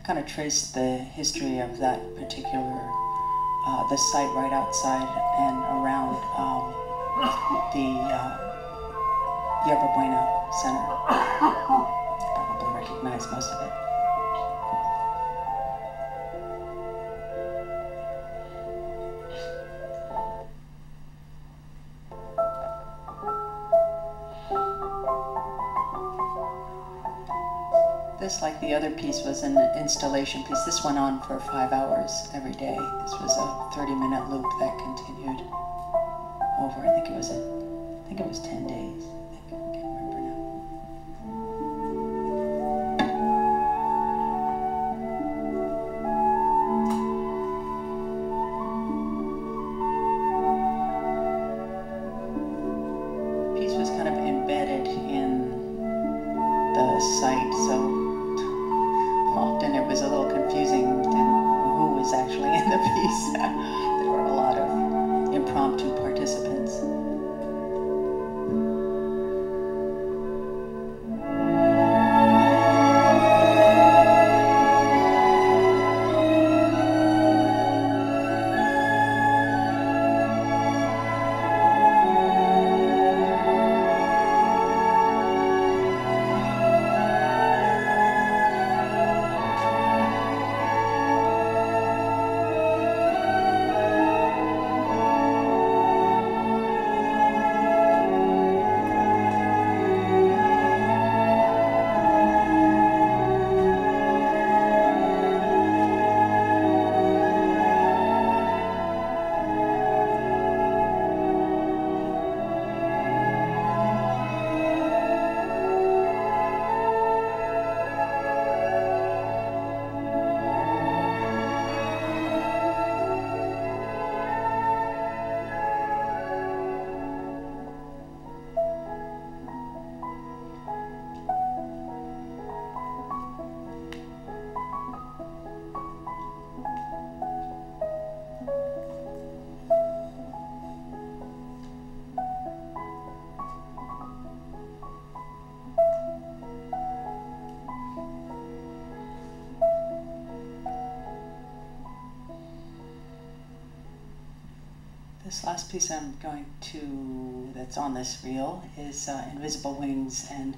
kind of traced the history of that particular, the site right outside and around the Yerba Buena Center. You probably recognize most of it. This, like the other piece, was an installation piece. This went on for 5 hours every day. This was a 30-minute loop that continued over. I think it was 10 days. I can't remember now. The piece was kind of embedded in the site, so often it was a little confusing who was actually in the piece. There were a lot of impromptu participants. This last piece that's on this reel is Invisible Wings, and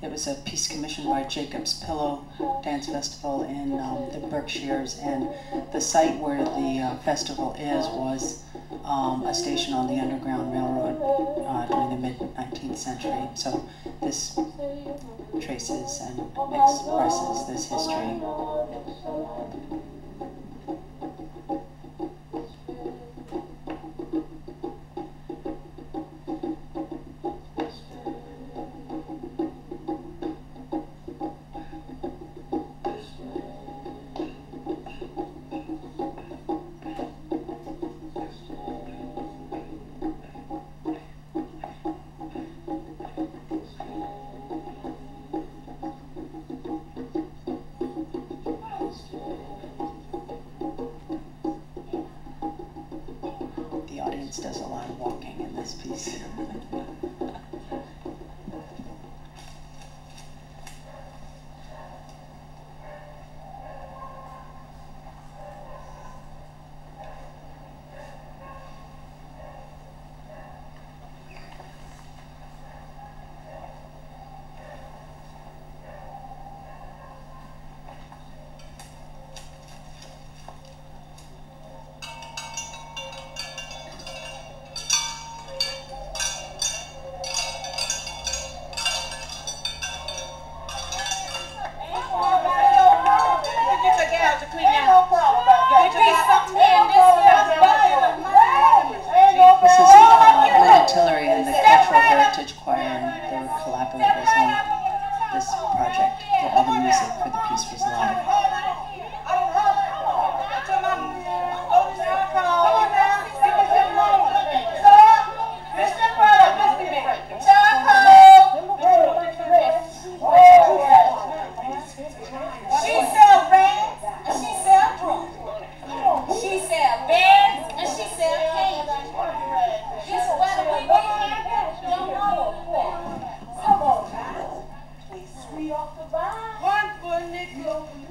it was a piece commissioned by Jacob's Pillow Dance Festival in the Berkshires, and the site where the festival is was a station on the Underground Railroad during the mid-19th century. So this traces and expresses this history.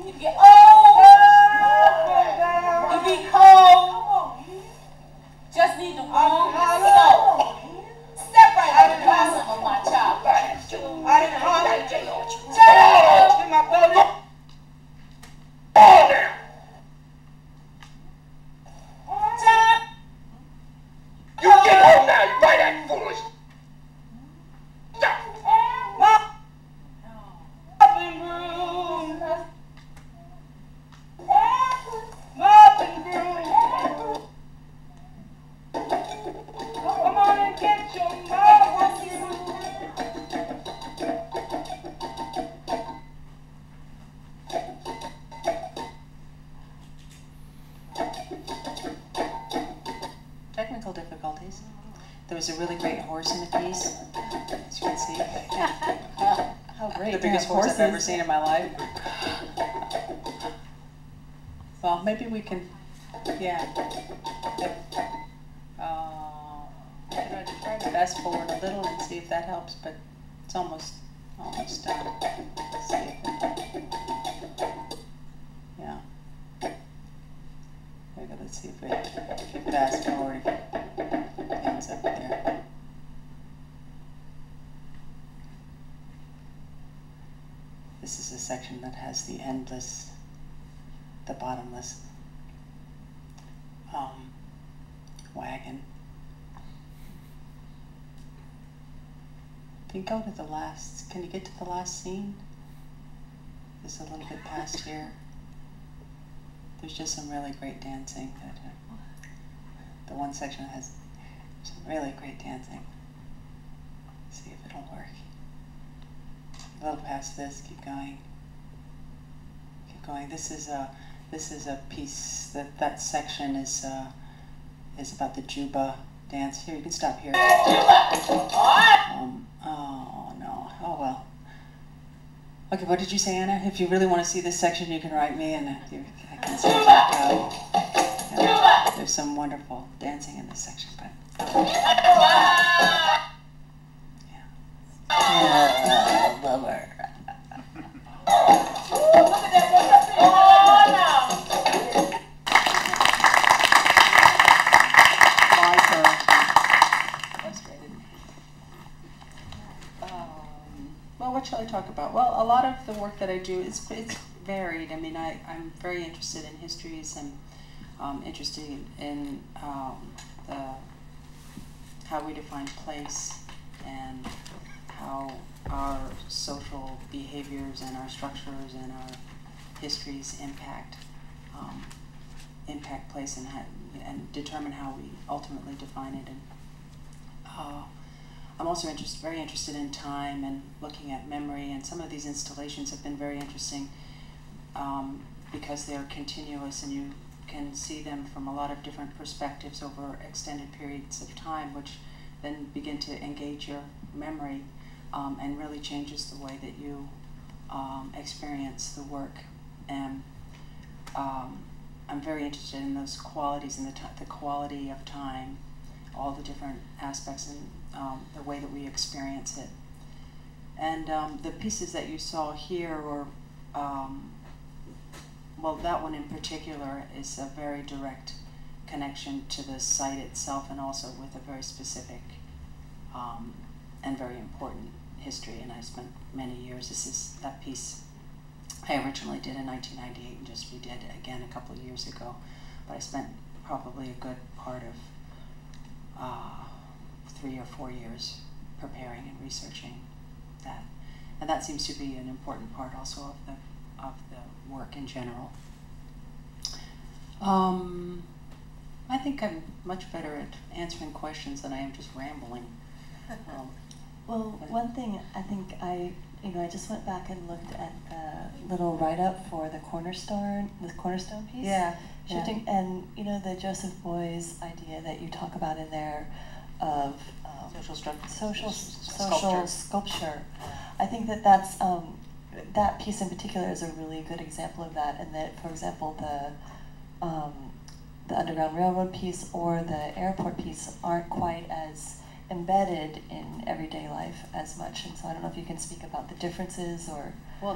You get old, you be cold, just need to warm your soul. Step right out and try some of my child. You get home now, you might act foolish. Technical difficulties. There was a really great horse in the piece, as you can see. How great. The biggest horse I've ever seen in my life. Well, maybe we can, yeah. I'm try to fast forward a little and see if that helps, but it's almost done. Let's see if yeah. There we go. Let's see if we fast forward. Ends up there. This is a section that has the endless, the bottomless wagon. If you go to the last, can you get to the last scene? Just a little bit past here. There's just some really great dancing. The one section has some really great dancing. Let's see if it'll work. A little past this, keep going. Keep going. This is a piece that section is about the Juba dance. Here, you can stop here. Oh no. Oh well. Okay, what did you say, Anna? If you really want to see this section, you can write me and I can send you there's some wonderful dancing in this section, but yeah. Bummer. Well, what shall I talk about? Well, a lot of the work that I do it's varied. I mean, I'm very interested in histories and interested in how we define place and how our social behaviors and our structures and our histories impact place and determine how we ultimately define it. And I'm also very interested in time and looking at memory, and some of these installations have been very interesting because they're continuous and you can see them from a lot of different perspectives over extended periods of time, which then begin to engage your memory and really changes the way that you experience the work. And I'm very interested in those qualities and the quality of time, all the different aspects and the way that we experience it. And the pieces that you saw here were, well, that one in particular is a very direct connection to the site itself and also with a very specific and very important history. And I spent many years, this is that piece I originally did in 1998 and just redid again a couple of years ago. But I spent probably a good part of 3 or 4 years preparing and researching that. And that seems to be an important part also of the work in general. I think I'm much better at answering questions than I am just rambling. Well, one thing I think I just went back and looked at the little write-up for the cornerstone piece. Yeah. Shifting, yeah. And the Joseph Beuys idea that you talk about in there of social sculpture. I think that's that piece in particular is a really good example of that, and that, for example, the Underground Railroad piece or the airport piece aren't quite as embedded in everyday life as much. And so I don't know if you can speak about the differences or... Well,